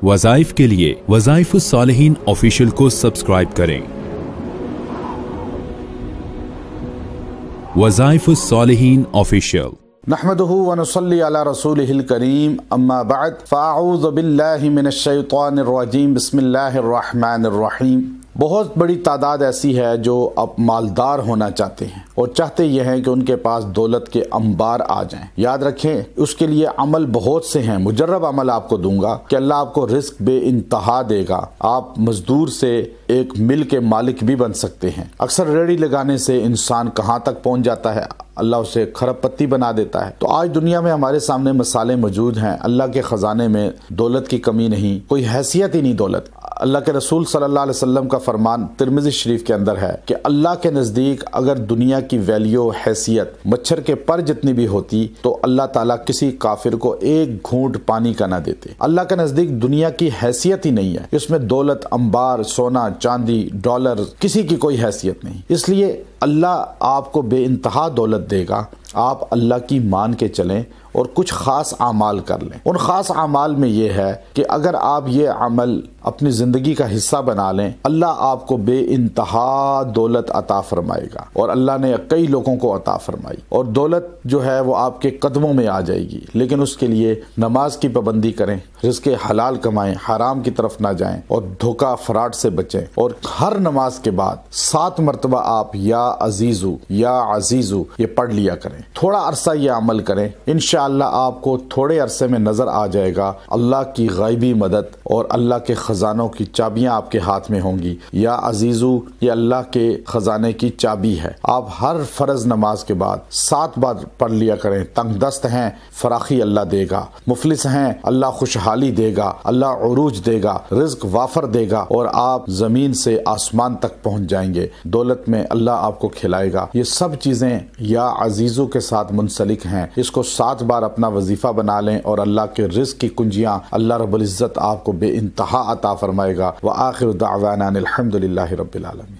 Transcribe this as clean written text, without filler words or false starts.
वज़ाइफ के लिए वज़ाइफुस सालिहीन ऑफिशियल को सब्सक्राइब करें। वज़ाइफुस सालिहीन ऑफिशियल। नहमदुहु व नुसल्ली अला रसूलिहिल करीम, अम्मा बअद, फ़अऊज़ु बिल्लाहि मिनश शैतानिर रजीम, बिस्मिल्लाहिर रहमानिर रहीम। बहुत बड़ी तादाद ऐसी है जो अब मालदार होना चाहते हैं और चाहते यह हैं कि उनके पास दौलत के अंबार आ जाएं। याद रखें, उसके लिए अमल बहुत से हैं। मुजर्रब अमल आपको दूंगा कि अल्लाह आपको रिस्क बे इंतहा देगा। आप मजदूर से एक मिल के मालिक भी बन सकते हैं। अक्सर रेड़ी लगाने से इंसान कहाँ तक पहुंच जाता है, अल्लाह उसे खरबपत्ती बना देता है। तो आज दुनिया में हमारे सामने मसाले मौजूद हैं। अल्लाह के खजाने में दौलत की कमी नहीं, कोई हैसियत ही नहीं दौलत। अल्लाह के रसूल सल्लल्लाहु अलैहि वसल्लम का फरमान तिरमिज़ी शरीफ के अंदर है कि अल्लाह के नज़दीक अगर दुनिया की वैल्यू हैसियत मच्छर के पर जितनी भी होती तो अल्लाह ताला किसी काफिर को एक घूंट पानी का ना देते। अल्लाह के नज़दीक दुनिया की हैसियत ही नहीं है। इसमें दौलत, अंबार, सोना, चांदी, डॉलर, किसी की कोई हैसियत नहीं। इसलिए अल्लाह आपको बेइंतहा दौलत देगा। आप अल्लाह की मान के चलें और कुछ खास आमाल कर लें। उन खास आमाल में यह है कि अगर आप ये अमल अपनी ज़िंदगी का हिस्सा बना लें, अल्लाह आपको बेइंतहा दौलत अता फरमाएगा। और अल्लाह ने कई लोगों को अता फरमाई और दौलत जो है वो आपके कदमों में आ जाएगी। लेकिन उसके लिए नमाज की पाबंदी करें, रिज़्क़ हलाल कमाएं, हराम की तरफ ना जाएं और धोखा फ्रॉड से बचें। और हर नमाज के बाद 7 मरतबा आप या अजीज़ू या अजीज़ू ये पढ़ लिया करें। थोड़ा अरसा ये अमल करें, इंशाअल्लाह आपको थोड़े अरसे में नजर आ जाएगा अल्लाह की गायबी मदद और अल्लाह के खजानों की चाबियां आपके हाथ में होंगी। या अजीजू, ये अल्लाह के खजाने की चाबी है। आप हर फर्ज नमाज के बाद 7 बार पढ़ लिया करें। तंगदस्त हैं, फराखी अल्लाह देगा। मुफलिस हैं, अल्लाह खुशहाली देगा, अल्लाह उरूज देगा, रिज्क वाफर देगा और आप जमीन से आसमान तक पहुंच जाएंगे। दौलत में अल्लाह आपको खिलाएगा। ये सब चीजें या अजीजों के साथ मुंसलिक हैं। इसको 7 बार अपना वजीफा बना लें और अल्लाह के रिज्क की कुंजियां अल्लाह रब्बुल इज्जत आपको बेइंतहा अता फरमाएगा। व आखिर दावाना अनिल हम्दुलिल्लाहि रब्बिल आलमीन।